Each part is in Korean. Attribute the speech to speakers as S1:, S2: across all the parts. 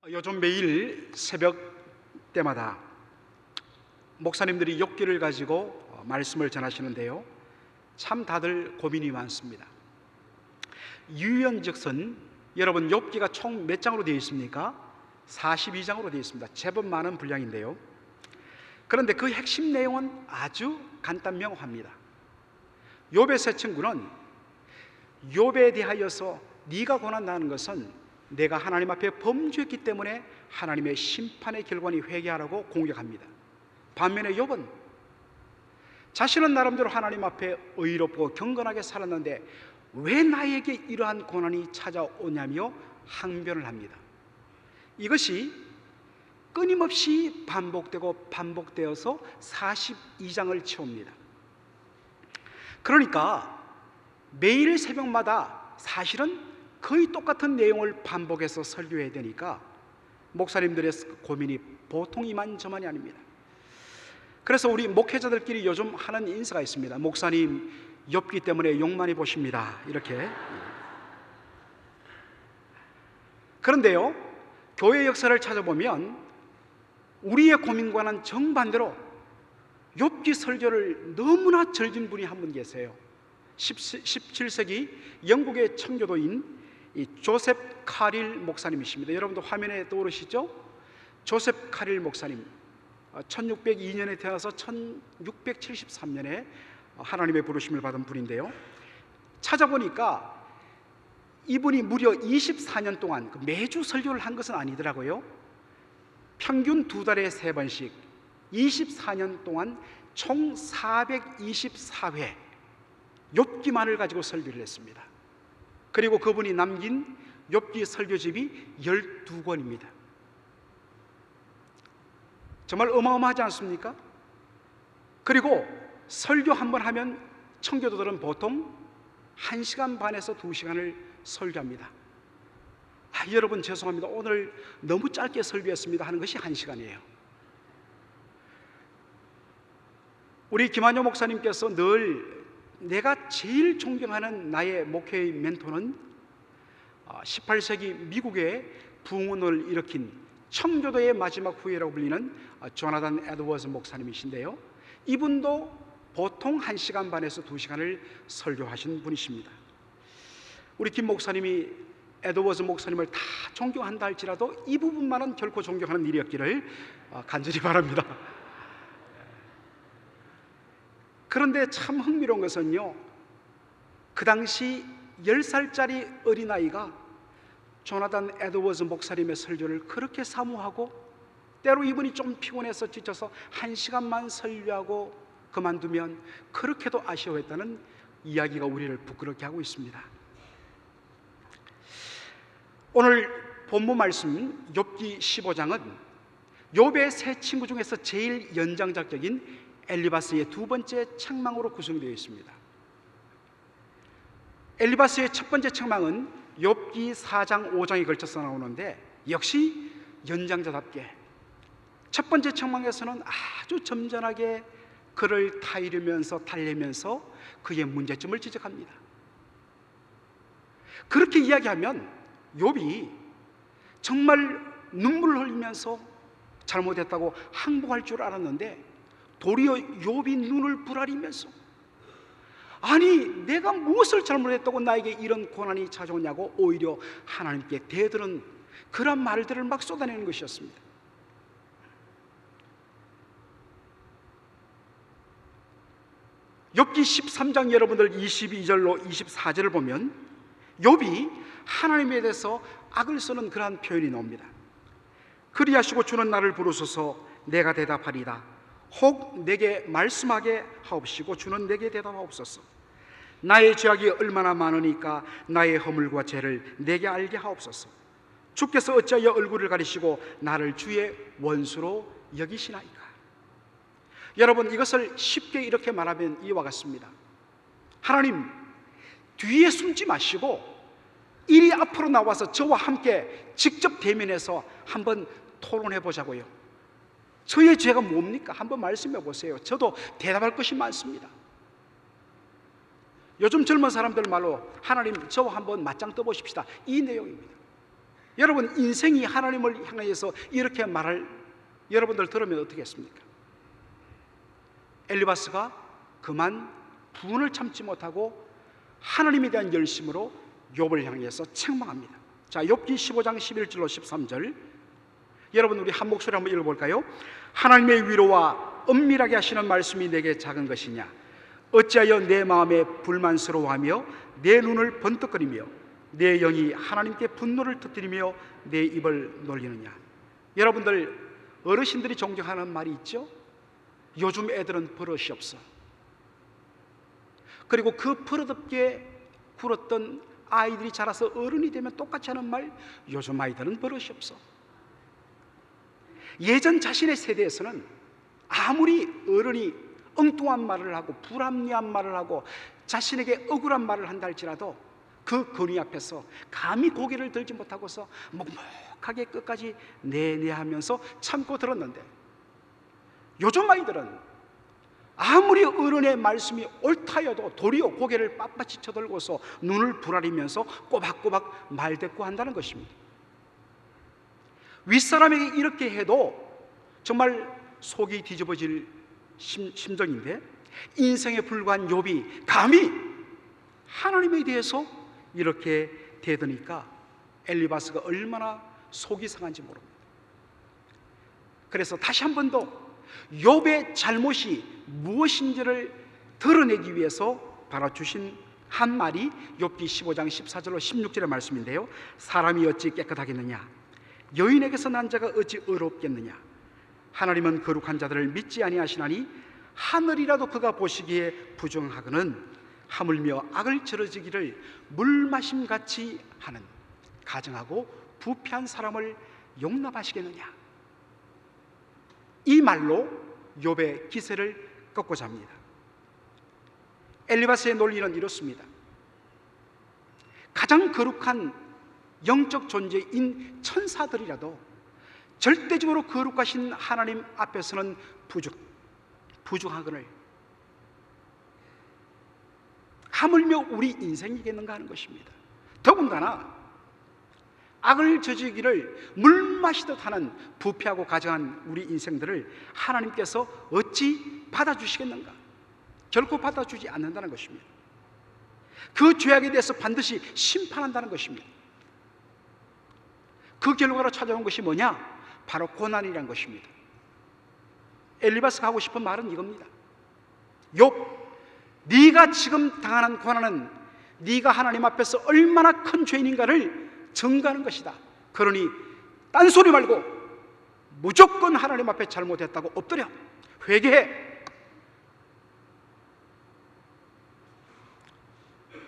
S1: 요즘 매일 새벽 때마다 목사님들이 욥기를 가지고 말씀을 전하시는데요, 참 다들 고민이 많습니다. 유연즉슨 여러분, 욥기가 총 몇 장으로 되어 있습니까? 42장으로 되어 있습니다. 제법 많은 분량인데요, 그런데 그 핵심 내용은 아주 간단명확합니다. 욥의 세 친구는 욥에 대하여서 네가 고난당하는 것은 내가 하나님 앞에 범죄했기 때문에 하나님의 심판의 결과니 회개하라고 공격합니다. 반면에 욥은 자신은 나름대로 하나님 앞에 의롭고 경건하게 살았는데 왜 나에게 이러한 고난이 찾아오냐며 항변을 합니다. 이것이 끊임없이 반복되고 반복되어서 42장을 채웁니다. 그러니까 매일 새벽마다 사실은 거의 똑같은 내용을 반복해서 설교해야 되니까 목사님들의 고민이 보통 이만저만이 아닙니다. 그래서 우리 목회자들끼리 요즘 하는 인사가 있습니다. 목사님, 욥기 때문에 욕 많이 보십니다, 이렇게. 그런데요, 교회 역사를 찾아보면 우리의 고민과는 정반대로 욥기 설교를 너무나 즐긴 분이 한 분 계세요. 17세기 영국의 청교도인 이 조셉 카릴 목사님이십니다. 여러분도 화면에 떠오르시죠? 조셉 카릴 목사님, 1602년에 태어나서 1673년에 하나님의 부르심을 받은 분인데요, 찾아보니까 이분이 무려 24년 동안 매주 설교를 한 것은 아니더라고요. 평균 2달에 3번씩 24년 동안 총 424회 욥기만을 가지고 설교를 했습니다. 그리고 그분이 남긴 욥기 설교집이 12권입니다. 정말 어마어마하지 않습니까? 그리고 설교 한 번 하면 청교도들은 보통 1시간 반에서 2시간을 설교합니다. 여러분 죄송합니다, 오늘 너무 짧게 설교했습니다 하는 것이 1시간이에요. 우리 김한효 목사님께서 늘 내가 제일 존경하는 나의 목회의 멘토는 18세기 미국의 부흥운동을 일으킨 청교도의 마지막 후예라고 불리는 조나단 에드워즈 목사님이신데요, 이분도 보통 1시간 반에서 2시간을 설교하신 분이십니다. 우리 김 목사님이 에드워즈 목사님을 다 존경한다 할지라도 이 부분만은 결코 존경하는 일이었기를 간절히 바랍니다. 그런데 참 흥미로운 것은요, 그 당시 10살짜리 어린아이가 조나단 에드워즈 목사님의 설교를 그렇게 사모하고, 때로 이분이 좀 피곤해서 지쳐서 1시간만 설교하고 그만두면 그렇게도 아쉬워했다는 이야기가 우리를 부끄럽게 하고 있습니다. 오늘 본문 말씀 욥기 15장은 욥의 세 친구 중에서 제일 연장자격인 엘리바스의 두 번째 책망으로 구성되어 있습니다. 엘리바스의 첫 번째 책망은 욥기 4장 5장에 걸쳐서 나오는데 역시 연장자답게 첫 번째 책망에서는 아주 점잖하게 그를 타이르면서 달래면서 그의 문제점을 지적합니다. 그렇게 이야기하면 욥이 정말 눈물을 흘리면서 잘못했다고 항복할 줄 알았는데 도리어 욥이 눈을 부라리면서 아니 내가 무엇을 잘못했다고 나에게 이런 고난이 찾아오냐고 오히려 하나님께 대드는 그런 말들을 막 쏟아내는 것이었습니다. 욥기 13장 여러분들 22절로 24절을 보면 욥이 하나님에 대해서 악을 쓰는 그러한 표현이 나옵니다. 그리하시고 주는 나를 부르소서 내가 대답하리다. 혹 내게 말씀하게 하옵시고 주는 내게 대답하옵소서. 나의 죄악이 얼마나 많으니까 나의 허물과 죄를 내게 알게 하옵소서. 주께서 어찌하여 얼굴을 가리시고 나를 주의 원수로 여기시나이까. 여러분, 이것을 쉽게 이렇게 말하면 이와 같습니다. 하나님, 뒤에 숨지 마시고 이리 앞으로 나와서 저와 함께 직접 대면해서 한번 토론해 보자고요. 저의 죄가 뭡니까? 한번 말씀해 보세요. 저도 대답할 것이 많습니다. 요즘 젊은 사람들 말로 하나님 저와 한번 맞짱 떠보십시다, 이 내용입니다. 여러분, 인생이 하나님을 향해서 이렇게 말할 여러분들 들으면 어떻겠습니까? 엘리바스가 그만 분을 참지 못하고 하나님에 대한 열심으로 욥을 향해서 책망합니다. 자, 욥기 15장 11절로 13절, 여러분 우리 한 목소리 한번 읽어볼까요? 하나님의 위로와 은밀하게 하시는 말씀이 내게 작은 것이냐? 어찌하여 내 마음에 불만스러워하며 내 눈을 번뜩거리며 내 영이 하나님께 분노를 터뜨리며 내 입을 놀리느냐? 여러분들, 어르신들이 존경하는 말이 있죠? 요즘 애들은 버릇이 없어. 그리고 그 버릇없게 굴었던 아이들이 자라서 어른이 되면 똑같이 하는 말, 요즘 아이들은 버릇이 없어. 예전 자신의 세대에서는 아무리 어른이 엉뚱한 말을 하고 불합리한 말을 하고 자신에게 억울한 말을 한다 할지라도 그 권위 앞에서 감히 고개를 들지 못하고서 묵묵하게 끝까지 네네 하면서 참고 들었는데, 요즘 아이들은 아무리 어른의 말씀이 옳다여도 도리어 고개를 빳빳이 쳐들고서 눈을 부라리면서 꼬박꼬박 말대꾸한다는 것입니다. 윗사람에게 이렇게 해도 정말 속이 뒤집어질 심정인데, 인생에 불과한 욥이 감히 하나님에 대해서 이렇게 대드니까 엘리바스가 얼마나 속이 상한지 모릅니다. 그래서 다시 한 번 더 욥의 잘못이 무엇인지를 드러내기 위해서 바로 주신 한 말이 욥기 15장 14절로 16절의 말씀인데요, 사람이 어찌 깨끗하겠느냐? 여인에게서 난 자가 어찌 의롭겠느냐? 하나님은 거룩한 자들을 믿지 아니하시나니 하늘이라도 그가 보시기에 부정하거는 하물며 악을 저러지기를 물마심같이 하는 가증하고 부패한 사람을 용납하시겠느냐? 이 말로 욥의 기세를 꺾고자 합니다. 엘리바스의 논리는 이렇습니다. 가장 거룩한 영적 존재인 천사들이라도 절대적으로 거룩하신 하나님 앞에서는 부족하거늘 하물며 우리 인생이겠는가 하는 것입니다. 더군다나 악을 저지르기를 물 마시듯 하는 부패하고 가증한 우리 인생들을 하나님께서 어찌 받아주시겠는가? 결코 받아주지 않는다는 것입니다. 그 죄악에 대해서 반드시 심판한다는 것입니다. 그 결과로 찾아온 것이 뭐냐? 바로 고난이라는 것입니다. 엘리바스가 하고 싶은 말은 이겁니다. 욥, 네가 지금 당하는 고난은 네가 하나님 앞에서 얼마나 큰 죄인인가를 증거하는 것이다. 그러니 딴소리 말고 무조건 하나님 앞에 잘못했다고 엎드려 회개해.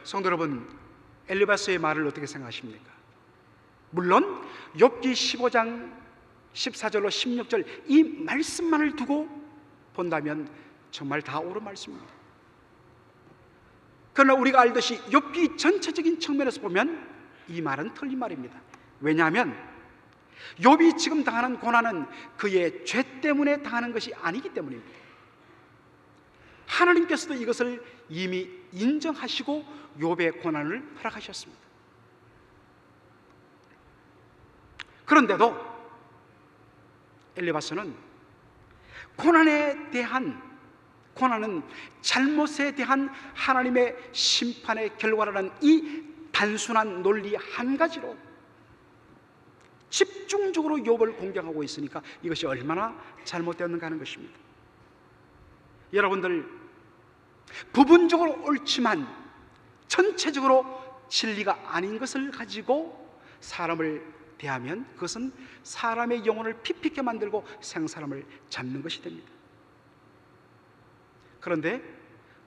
S1: 성도 여러분, 엘리바스의 말을 어떻게 생각하십니까? 물론 욥기 15장 14절로 16절 이 말씀만을 두고 본다면 정말 다 옳은 말씀입니다. 그러나 우리가 알듯이 욥기 전체적인 측면에서 보면 이 말은 틀린 말입니다. 왜냐하면 욥이 지금 당하는 고난은 그의 죄 때문에 당하는 것이 아니기 때문입니다. 하나님께서도 이것을 이미 인정하시고 욥의 고난을 허락하셨습니다. 그런데도 엘리바스는 고난은 잘못에 대한 하나님의 심판의 결과라는 이 단순한 논리 한 가지로 집중적으로 욥을 공격하고 있으니까 이것이 얼마나 잘못되었는가 하는 것입니다. 여러분들, 부분적으로 옳지만 전체적으로 진리가 아닌 것을 가지고 사람을 대하면 그것은 사람의 영혼을 피폐케 만들고 생사람을 잡는 것이 됩니다. 그런데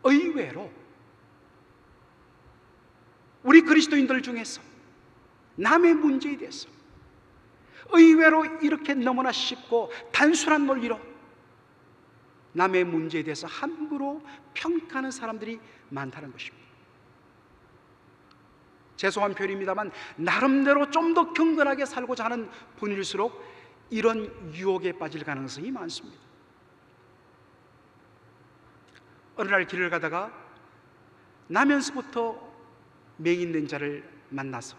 S1: 의외로 우리 그리스도인들 중에서 남의 문제에 대해서 의외로 이렇게 너무나 쉽고 단순한 논리로 남의 문제에 대해서 함부로 평가하는 사람들이 많다는 것입니다. 죄송한 표현입니다만 나름대로 좀 더 경건하게 살고자 하는 분일수록 이런 유혹에 빠질 가능성이 많습니다. 어느 날 길을 가다가 나면서부터 맹 있는 자를 만나서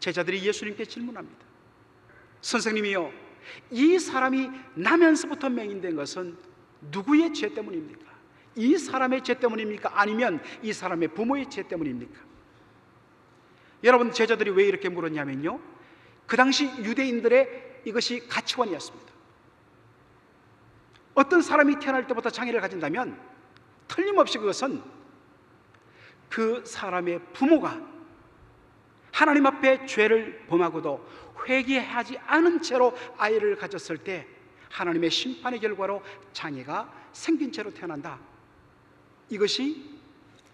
S1: 제자들이 예수님께 질문합니다. 선생님이요, 이 사람이 나면서부터 맹인된 것은 누구의 죄 때문입니까? 이 사람의 죄 때문입니까? 아니면 이 사람의 부모의 죄 때문입니까? 여러분, 제자들이 왜 이렇게 물었냐면요, 그 당시 유대인들의 이것이 가치관이었습니다. 어떤 사람이 태어날 때부터 장애를 가진다면 틀림없이 그것은 그 사람의 부모가 하나님 앞에 죄를 범하고도 회개하지 않은 채로 아이를 가졌을 때 하나님의 심판의 결과로 장애가 생긴 채로 태어난다. 이것이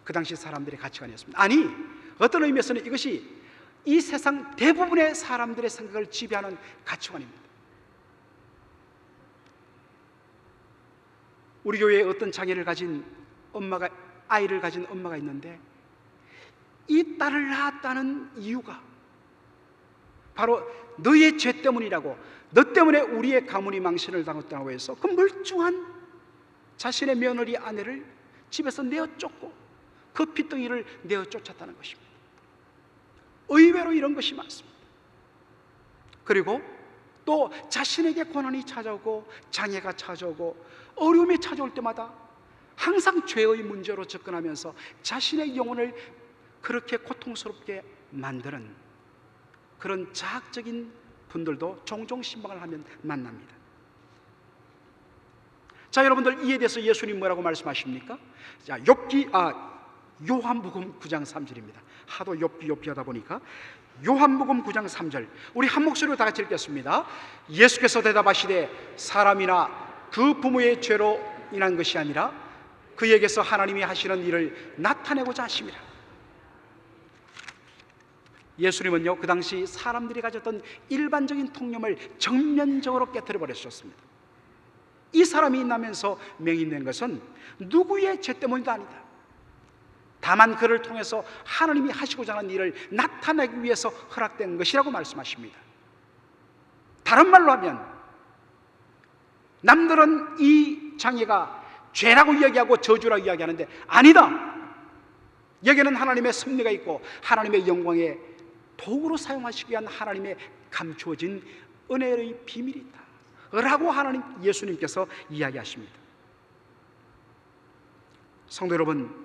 S1: 그 당시 사람들의 가치관이었습니다. 아니, 어떤 의미에서는 이것이 이 세상 대부분의 사람들의 생각을 지배하는 가치관입니다. 우리 교회에 어떤 장애를 가진 아이를 가진 엄마가 있는데, 이 딸을 낳았다는 이유가 바로 너의 죄 때문이라고, 너 때문에 우리의 가문이 망신을 당했다고 해서 그 멀쩡한 자신의 며느리 아내를 집에서 내어쫓고 그 핏덩이를 내어쫓았다는 것입니다. 의외로 이런 것이 많습니다. 그리고 또 자신에게 고난이 찾아오고 장애가 찾아오고 어려움이 찾아올 때마다 항상 죄의 문제로 접근하면서 자신의 영혼을 그렇게 고통스럽게 만드는 그런 자학적인 분들도 종종 신방을 하면 만납니다. 자, 여러분들, 이에 대해서 예수님 뭐라고 말씀하십니까? 자, 요한복음 9장 3절입니다. 하도 욥기 하다 보니까 요한복음 9장 3절, 우리 한 목소리로 다 같이 읽겠습니다. 예수께서 대답하시되 사람이나 그 부모의 죄로 인한 것이 아니라 그에게서 하나님이 하시는 일을 나타내고자 하심이라. 예수님은요, 그 당시 사람들이 가졌던 일반적인 통념을 정면적으로 깨뜨려 버리셨습니다. 이 사람이 나면서 맹인된 것은 누구의 죄 때문이 아니다. 다만 그를 통해서 하나님이 하시고자 하는 일을 나타내기 위해서 허락된 것이라고 말씀하십니다. 다른 말로 하면 남들은 이 장애가 죄라고 이야기하고 저주라고 이야기하는데 아니다. 여기에는 하나님의 섭리가 있고 하나님의 영광의 도구로 사용하시기 위한 하나님의 감추어진 은혜의 비밀이 있다 라고 예수님께서 이야기하십니다. 성도 여러분,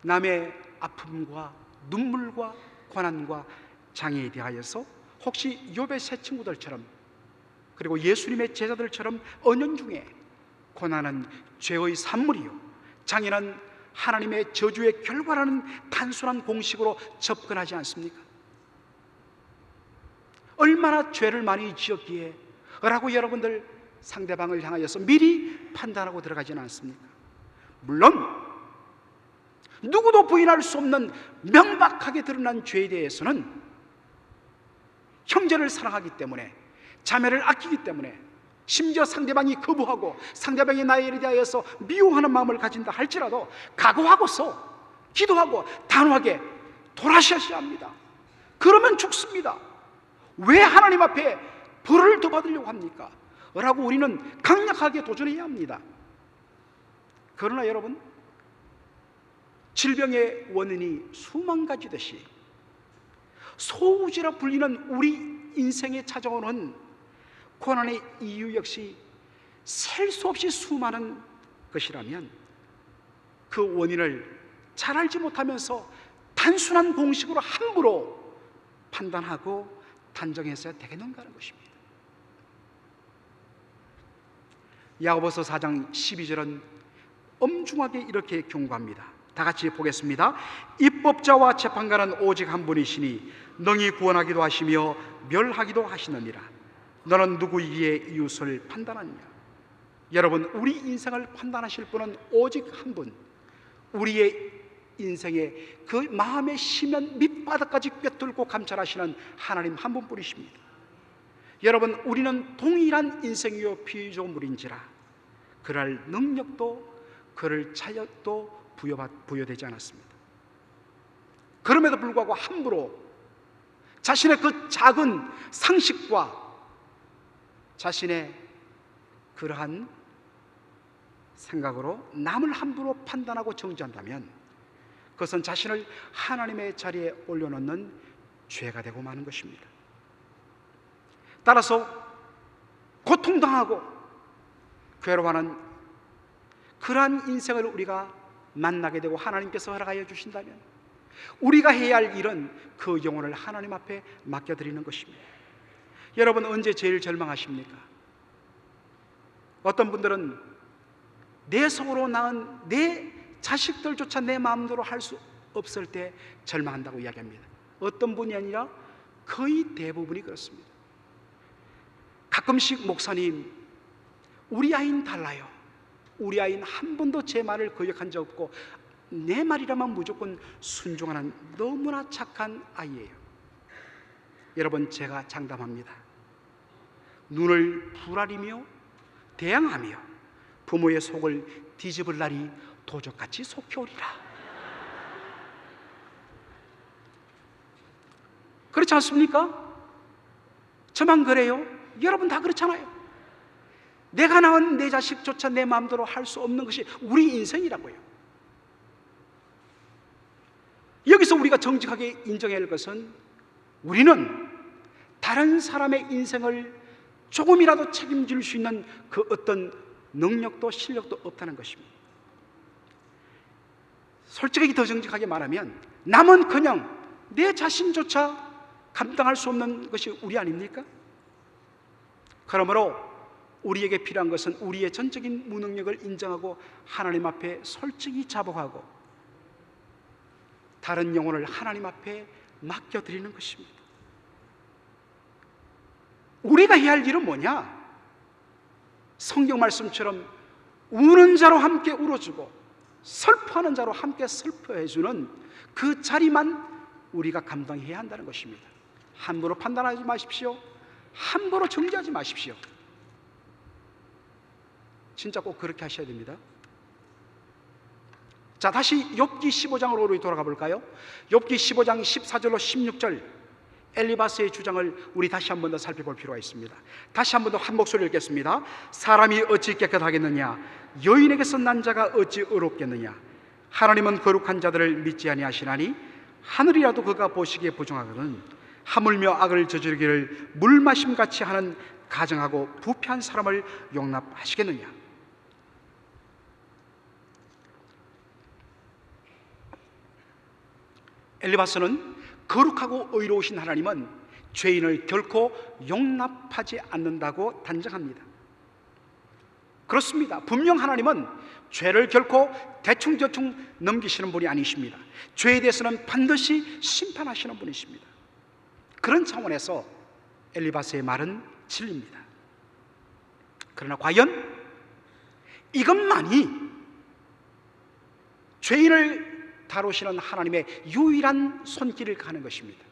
S1: 남의 아픔과 눈물과 고난과 장애에 대하여서 혹시 욥의 세 친구들처럼, 그리고 예수님의 제자들처럼 은연중에 고난은 죄의 산물이요, 장애는 하나님의 저주의 결과라는 단순한 공식으로 접근하지 않습니까? 얼마나 죄를 많이 지었기에 라고 여러분들 상대방을 향하여서 미리 판단하고 들어가지는 않습니까? 물론 누구도 부인할 수 없는 명백하게 드러난 죄에 대해서는 형제를 사랑하기 때문에, 자매를 아끼기 때문에, 심지어 상대방이 거부하고 상대방이 나에 대하여서 미워하는 마음을 가진다 할지라도 각오하고서 기도하고 단호하게 돌아서셔야 합니다. 그러면 죽습니다. 왜 하나님 앞에 벌을 더 받으려고 합니까? 라고 우리는 강력하게 도전해야 합니다. 그러나 여러분, 질병의 원인이 수만 가지듯이 소우지라 불리는 우리 인생에 찾아오는 고난의 이유 역시 셀 수 없이 수많은 것이라면 그 원인을 잘 알지 못하면서 단순한 공식으로 함부로 판단하고 단정해서야 되겠는가 하는 것입니다. 야고보서 4장 12절은 엄중하게 이렇게 경고합니다. 다 같이 보겠습니다. 입법자와 재판관은 오직 한 분이시니 능히 구원하기도 하시며 멸하기도 하시느니라. 너는 누구이기에 이웃을 판단하느냐? 여러분, 우리 인생을 판단하실 분은 오직 한 분, 우리의 인생의 그 마음의 심연 밑바닥까지 꿰뚫고 감찰하시는 하나님 한 분뿐이십니다. 여러분, 우리는 동일한 인생이요 피조물인지라 그럴 능력도 그럴 자격도 부여되지 않았습니다. 그럼에도 불구하고 함부로 자신의 그 작은 상식과 자신의 그러한 생각으로 남을 함부로 판단하고 정죄한다면 그것은 자신을 하나님의 자리에 올려놓는 죄가 되고 마는 것입니다. 따라서 고통당하고 괴로워하는 그러한 인생을 우리가 만나게 되고 하나님께서 허락하여 주신다면 우리가 해야 할 일은 그 영혼을 하나님 앞에 맡겨드리는 것입니다. 여러분, 언제 제일 절망하십니까? 어떤 분들은 내 속으로 낳은 내 자식들조차 내 마음대로 할 수 없을 때 절망한다고 이야기합니다. 어떤 분이 아니라 거의 대부분이 그렇습니다. 가끔씩 목사님, 우리 아이는 달라요. 우리 아이는 한 번도 제 말을 거역한 적 없고 내 말이라면 무조건 순종하는 너무나 착한 아이예요. 여러분, 제가 장담합니다. 눈을 부라리며 대항하며 부모의 속을 뒤집을 날이 도적같이 속히 오리라. 그렇지 않습니까? 저만 그래요? 여러분 다 그렇잖아요. 내가 낳은 내 자식조차 내 마음대로 할 수 없는 것이 우리 인생이라고요. 여기서 우리가 정직하게 인정해야 할 것은 우리는 다른 사람의 인생을 조금이라도 책임질 수 있는 그 어떤 능력도 실력도 없다는 것입니다. 솔직히 더 정직하게 말하면 남은 그냥 내 자신조차 감당할 수 없는 것이 우리 아닙니까? 그러므로 우리에게 필요한 것은 우리의 전적인 무능력을 인정하고 하나님 앞에 솔직히 자복하고 다른 영혼을 하나님 앞에 맡겨드리는 것입니다. 우리가 해야 할 일은 뭐냐? 성경 말씀처럼 우는 자로 함께 울어주고 슬퍼하는 자로 함께 슬퍼해주는 그 자리만 우리가 감당해야 한다는 것입니다. 함부로 판단하지 마십시오. 함부로 정죄하지 마십시오. 진짜 꼭 그렇게 하셔야 됩니다. 자, 다시 욥기 15장으로 우리 돌아가 볼까요? 욥기 15장 14절로 16절 엘리바스의 주장을 우리 다시 한 번 더 살펴볼 필요가 있습니다. 다시 한 번 더 한 목소리 읽겠습니다. 사람이 어찌 깨끗하겠느냐? 여인에게서 난 자가 어찌 의롭겠느냐? 하나님은 거룩한 자들을 믿지 아니하시나니 하늘이라도 그가 보시기에 부정하거든 하물며 악을 저지르기를 물마심같이 하는 가정하고 부패한 사람을 용납하시겠느냐? 엘리바스는 거룩하고 의로우신 하나님은 죄인을 결코 용납하지 않는다고 단정합니다. 그렇습니다. 분명 하나님은 죄를 결코 대충대충 넘기시는 분이 아니십니다. 죄에 대해서는 반드시 심판하시는 분이십니다. 그런 차원에서 엘리바스의 말은 진리입니다. 그러나 과연 이것만이 죄인을 다루시는 하나님의 유일한 손길을 가는 것입니다.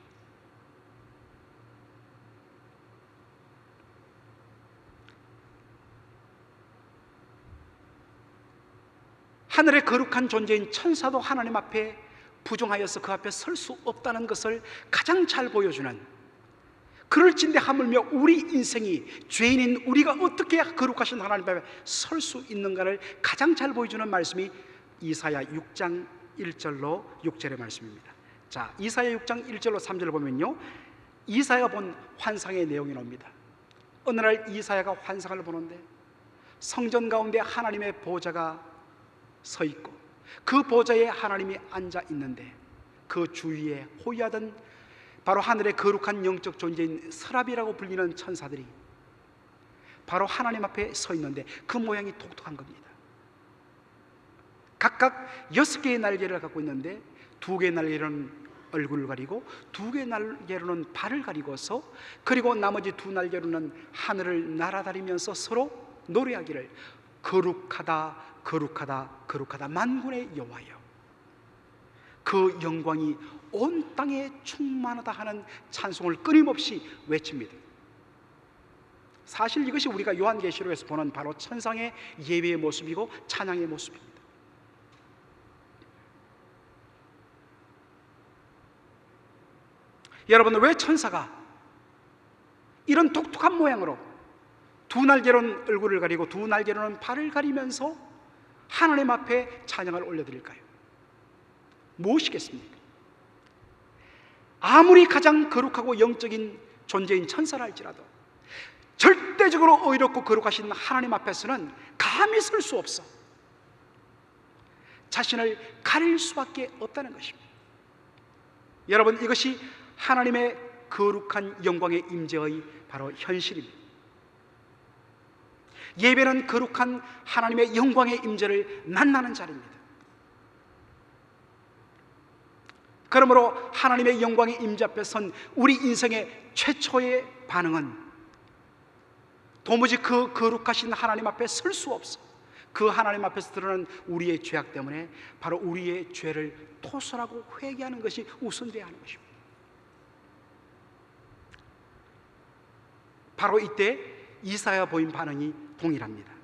S1: 하늘의 거룩한 존재인 천사도 하나님 앞에 부정하여서 그 앞에 설 수 없다는 것을 가장 잘 보여주는, 그럴진데 하물며 우리 인생이 죄인인 우리가 어떻게 거룩하신 하나님 앞에 설 수 있는가를 가장 잘 보여주는 말씀이 이사야 6장 1절로 6절의 말씀입니다. 자, 이사야 6장 1절로 3절을 보면요, 이사야가 본 환상의 내용이 나옵니다. 어느 날 이사야가 환상을 보는데 성전 가운데 하나님의 보좌가 서 있고 그 보좌에 하나님이 앉아 있는데 그 주위에 호위하던 바로 하늘의 거룩한 영적 존재인 서랍이라고 불리는 천사들이 바로 하나님 앞에 서 있는데 그 모양이 독특한 겁니다. 각각 6개의 날개를 갖고 있는데 2개의 날개로는 얼굴을 가리고 2개의 날개로는 발을 가리고서, 그리고 나머지 2 날개로는 하늘을 날아다니면서 서로 노래하기를 거룩하다 거룩하다 거룩하다 만군의 여호와여, 그 영광이 온 땅에 충만하다 하는 찬송을 끊임없이 외칩니다. 사실 이것이 우리가 요한계시록에서 보는 바로 천상의 예배의 모습이고 찬양의 모습입니다. 여러분, 왜 천사가 이런 독특한 모양으로 2 날개로는 얼굴을 가리고 2 날개로는 발을 가리면서 하나님 앞에 찬양을 올려드릴까요? 무엇이겠습니까? 아무리 가장 거룩하고 영적인 존재인 천사라 할지라도 절대적으로 의롭고 거룩하신 하나님 앞에서는 감히 설 수 없어 자신을 가릴 수밖에 없다는 것입니다. 여러분, 이것이 하나님의 거룩한 영광의 임재의 바로 현실입니다. 예배는 거룩한 하나님의 영광의 임재를 만나는 자리입니다. 그러므로 하나님의 영광의 임재 앞에 선 우리 인생의 최초의 반응은 도무지 그 거룩하신 하나님 앞에 설 수 없어. 그 하나님 앞에서 드러나는 우리의 죄악 때문에 바로 우리의 죄를 토설하고 회개하는 것이 우선되어야 하는 것입니다. 바로 이때 이사야 보인 반응이 동일합니다.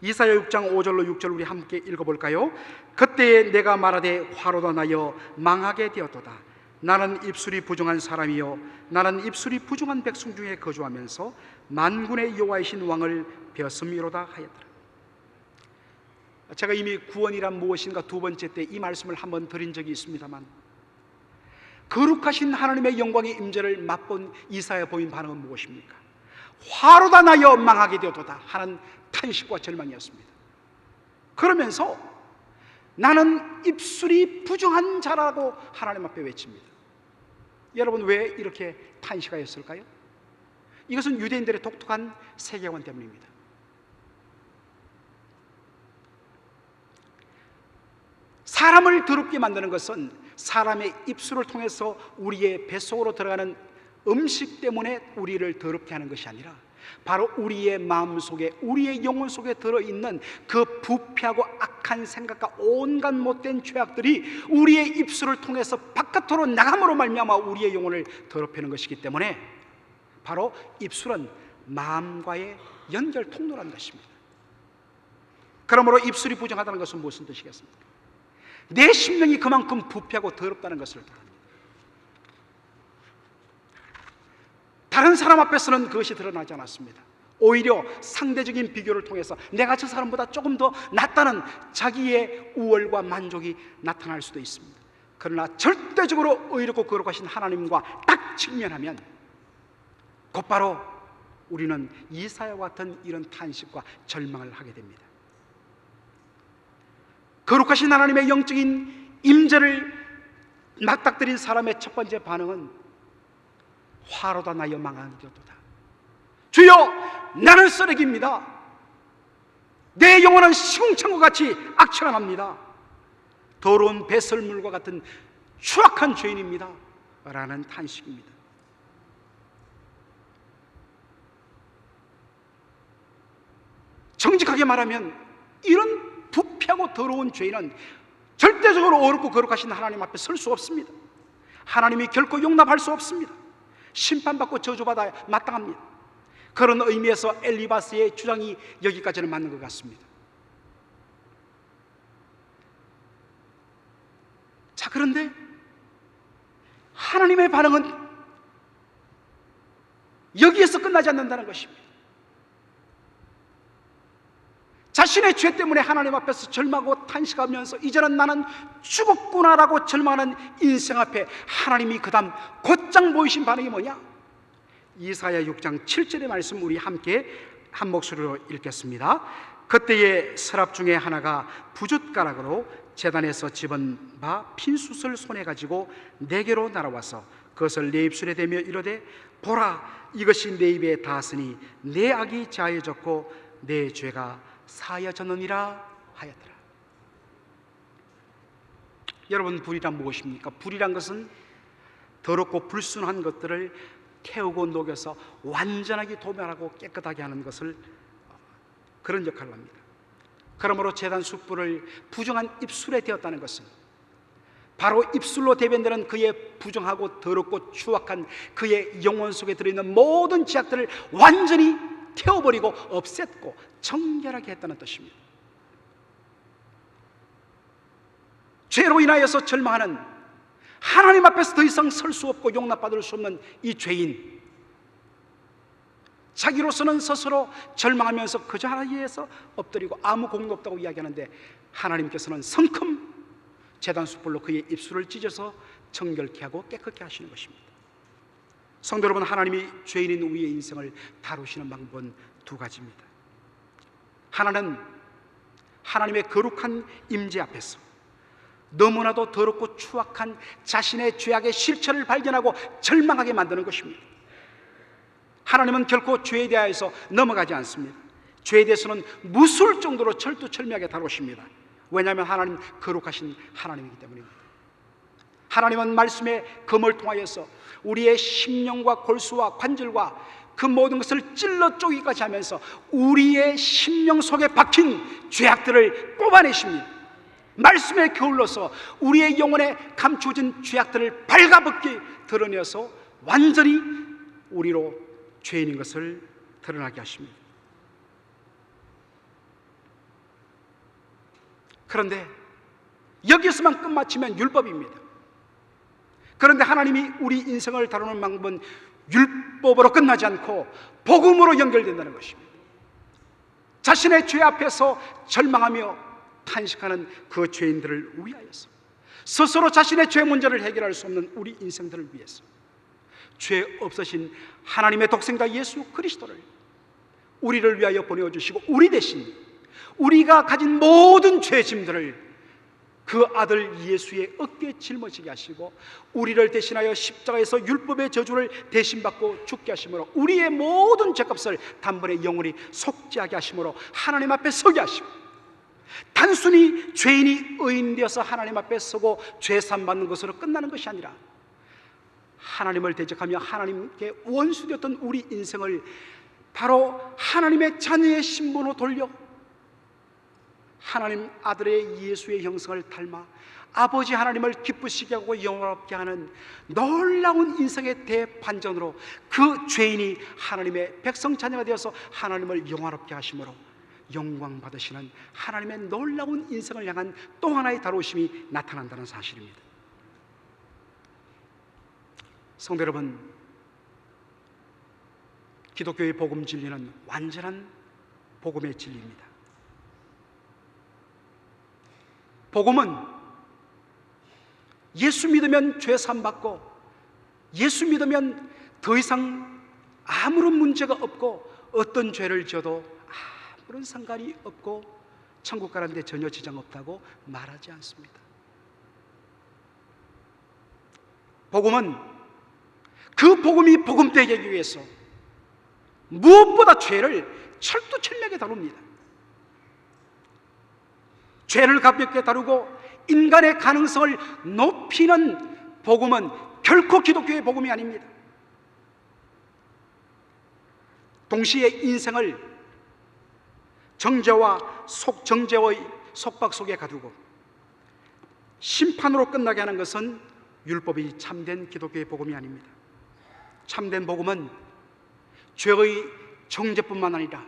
S1: 이사야 6장 5절로 6절 우리 함께 읽어볼까요? 그때에 내가 말하되 화로다 나여 망하게 되었도다. 나는 입술이 부정한 사람이요 나는 입술이 부정한 백성 중에 거주하면서 만군의 여호와이신 왕을 벼슴이로다 하였더라. 제가 이미 구원이란 무엇인가 두 번째 때 이 말씀을 한번 드린 적이 있습니다만, 거룩하신 하나님의 영광의 임재를 맛본 이사야 보인 반응은 무엇입니까? 화로다 나여 망하게 되었도다 하는 탄식과 절망이었습니다. 그러면서 나는 입술이 부정한 자라고 하나님 앞에 외칩니다. 여러분, 왜 이렇게 탄식하였을까요? 이것은 유대인들의 독특한 세계관 때문입니다. 사람을 더럽게 만드는 것은 사람의 입술을 통해서 우리의 뱃속으로 들어가는 음식 때문에 우리를 더럽게 하는 것이 아니라 바로 우리의 마음속에, 우리의 영혼 속에 들어있는 그 부패하고 악한 생각과 온갖 못된 죄악들이 우리의 입술을 통해서 바깥으로 나감으로 말미암아 우리의 영혼을 더럽히는 것이기 때문에 바로 입술은 마음과의 연결 통로라는 것입니다. 그러므로 입술이 부정하다는 것은 무슨 뜻이겠습니까? 내 심령이 그만큼 부패하고 더럽다는 것을 뜻합니다. 다른 사람 앞에서는 그것이 드러나지 않았습니다. 오히려 상대적인 비교를 통해서 내가 저 사람보다 조금 더 낫다는 자기의 우월과 만족이 나타날 수도 있습니다. 그러나 절대적으로 의롭고 거룩하신 하나님과 딱 직면하면 곧바로 우리는 이사야와 같은 이런 탄식과 절망을 하게 됩니다. 거룩하신 하나님의 영적인 임재를 맞닥뜨린 사람의 첫 번째 반응은 화로다 나여 망하게 되었도다. 주여, 나는 쓰레기입니다. 내 영혼은 시궁창과 같이 악취가 더러운 배설물과 같은 추악한 죄인입니다 라는 탄식입니다. 정직하게 말하면 이런 부패하고 더러운 죄인은 절대적으로 어렵고 거룩하신 하나님 앞에 설 수 없습니다. 하나님이 결코 용납할 수 없습니다. 심판받고 저주받아야 마땅합니다. 그런 의미에서 엘리바스의 주장이 여기까지는 맞는 것 같습니다. 자, 그런데 하나님의 반응은 여기에서 끝나지 않는다는 것입니다. 자신의 죄 때문에 하나님 앞에서 절망하고 탄식하면서 이제는 나는 죽었구나라고 절망하는 인생 앞에 하나님이 그 다음 곧장 보이신 반응이 뭐냐? 이사야 6장 7절의 말씀 우리 함께 한 목소리로 읽겠습니다. 그때에 서랍 중에 하나가 부젓가락으로 제단에서 집은 바 핀숯을 손에 가지고 내게로 날아와서 그것을 내 입술에 대며 이르되 보라, 이것이 내 입에 닿았으니 내 악이 자해졌고 내 죄가 사여졌느니라 하였더라. 여러분, 불이란 무엇입니까? 불이란 것은 더럽고 불순한 것들을 태우고 녹여서 완전하게 도멸하고 깨끗하게 하는 것을, 그런 역할을 합니다. 그러므로 제단 숯불을 부정한 입술에 되었다는 것은 바로 입술로 대변되는 그의 부정하고 더럽고 추악한 그의 영혼 속에 들어있는 모든 죄악들을 완전히 태워버리고 없앴고 정결하게 했다는 뜻입니다. 죄로 인하여서 절망하는, 하나님 앞에서 더 이상 설 수 없고 용납받을 수 없는 이 죄인, 자기로서는 스스로 절망하면서 그 자리에서 엎드리고 아무 공도 없다고 이야기하는데 하나님께서는 성큼 제단 숯불로 그의 입술을 찢어서 정결케 하고 깨끗게 하시는 것입니다. 성도 여러분, 하나님이 죄인인 우리의 인생을 다루시는 방법은 두 가지입니다. 하나는 하나님의 거룩한 임재 앞에서 너무나도 더럽고 추악한 자신의 죄악의 실체를 발견하고 절망하게 만드는 것입니다. 하나님은 결코 죄에 대하여서 넘어가지 않습니다. 죄에 대해서는 무술 정도로 철두철미하게 다루십니다. 왜냐하면 하나님 거룩하신 하나님이기 때문입니다. 하나님은 말씀의 검을 통하여서 우리의 심령과 골수와 관절과 그 모든 것을 찔러 쪼기까지 하면서 우리의 심령 속에 박힌 죄악들을 뽑아내십니다. 말씀의 거울로서 우리의 영혼에 감춰진 죄악들을 발가벗게 드러내서 완전히 우리로 죄인인 것을 드러나게 하십니다. 그런데 여기서만 끝마치면 율법입니다. 그런데 하나님이 우리 인생을 다루는 방법은 율법으로 끝나지 않고 복음으로 연결된다는 것입니다. 자신의 죄 앞에서 절망하며 탄식하는 그 죄인들을 위하여서, 스스로 자신의 죄 문제를 해결할 수 없는 우리 인생들을 위해서 죄 없으신 하나님의 독생자 예수 그리스도를 우리를 위하여 보내주시고, 우리 대신 우리가 가진 모든 죄짐들을 그 아들 예수의 어깨에 짊어지게 하시고, 우리를 대신하여 십자가에서 율법의 저주를 대신받고 죽게 하심으로 우리의 모든 죄값을 단번에 영원히 속죄하게 하심으로 하나님 앞에 서게 하시고, 단순히 죄인이 의인 되어서 하나님 앞에 서고 죄산 받는 것으로 끝나는 것이 아니라, 하나님을 대적하며 하나님께 원수되었던 우리 인생을 바로 하나님의 자녀의 신분으로 돌려 하나님 아들의 예수의 형성을 닮아 아버지 하나님을 기쁘시게 하고 영원롭게 하는 놀라운 인생의 대반전으로 그 죄인이 하나님의 백성 자녀가 되어서 하나님을 영원롭게 하심으로 영광 받으시는 하나님의 놀라운 인생을 향한 또 하나의 다루심이 나타난다는 사실입니다. 성도 여러분, 기독교의 복음 진리는 완전한 복음의 진리입니다. 복음은 예수 믿으면 죄 사함받고, 예수 믿으면 더 이상 아무런 문제가 없고, 어떤 죄를 지어도 아무런 상관이 없고 천국 가는데 전혀 지장 없다고 말하지 않습니다. 복음은 그 복음이 복음되게 하기 위해서 무엇보다 죄를 철두철미하게 다룹니다. 죄를 가볍게 다루고 인간의 가능성을 높이는 복음은 결코 기독교의 복음이 아닙니다. 동시에 인생을 정죄의 속박 속에 가두고 심판으로 끝나게 하는 것은 율법이 참된 기독교의 복음이 아닙니다. 참된 복음은 죄의 정죄뿐만 아니라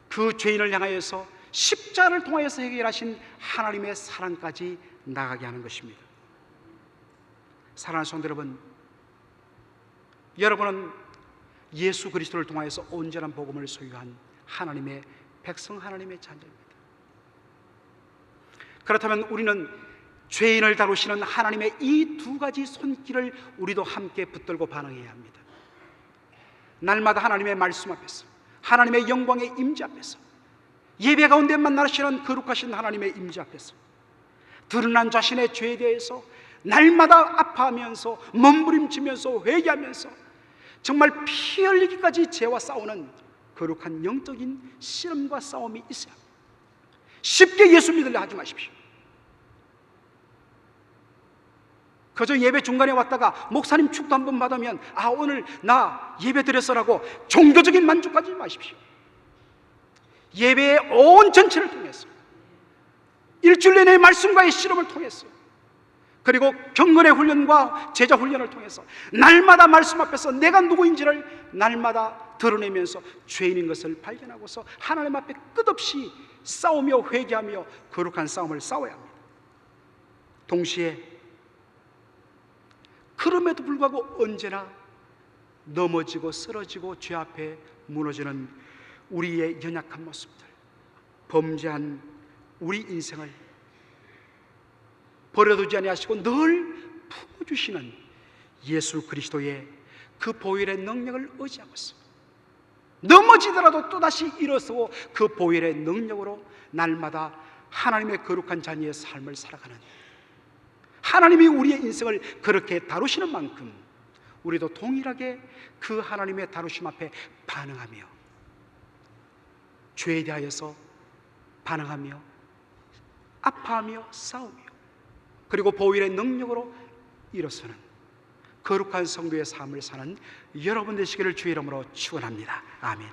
S1: 그 죄인을 향하여서 십자가를 통하여서 해결하신 하나님의 사랑까지 나가게 하는 것입니다. 사랑하는 성도 여러분, 여러분은 예수 그리스도를 통하여서 온전한 복음을 소유한 하나님의 백성, 하나님의 자녀입니다. 그렇다면 우리는 죄인을 다루시는 하나님의 이 두 가지 손길을 우리도 함께 붙들고 반응해야 합니다. 날마다 하나님의 말씀 앞에서, 하나님의 영광의 임재 앞에서, 예배 가운데 만나시는 거룩하신 하나님의 임재 앞에서 드러난 자신의 죄에 대해서 날마다 아파하면서 몸부림치면서 회개하면서 정말 피 흘리기까지 죄와 싸우는 거룩한 영적인 씨름과 싸움이 있어야 합니다. 쉽게 예수 믿으려 하지 마십시오. 그저 예배 중간에 왔다가 목사님 축도 한번 받으면 오늘 나 예배 드렸어라고 종교적인 만족하지 마십시오. 예배의 온 전체를 통해서, 일주일 내내 말씀과의 실험을 통해서, 그리고 경건의 훈련과 제자 훈련을 통해서 날마다 말씀 앞에서 내가 누구인지를 날마다 드러내면서 죄인인 것을 발견하고서 하나님 앞에 끝없이 싸우며 회개하며 거룩한 싸움을 싸워야 합니다. 동시에 그럼에도 불구하고 언제나 넘어지고 쓰러지고 죄 앞에 무너지는 우리의 연약한 모습들, 범죄한 우리 인생을 버려두지 아니하시고 늘 품어주시는 예수 그리스도의 그 보혈의 능력을 의지하고 있습니다. 넘어지더라도 또다시 일어서고 그 보혈의 능력으로 날마다 하나님의 거룩한 자녀의 삶을 살아가는, 하나님이 우리의 인생을 그렇게 다루시는 만큼 우리도 동일하게 그 하나님의 다루심 앞에 반응하며, 죄에 대하여서 반응하며 아파하며 싸우며, 그리고 보혈의 능력으로 일어서는 거룩한 성도의 삶을 사는 여러분 되시기를 주의 이름으로 축원합니다. 아멘.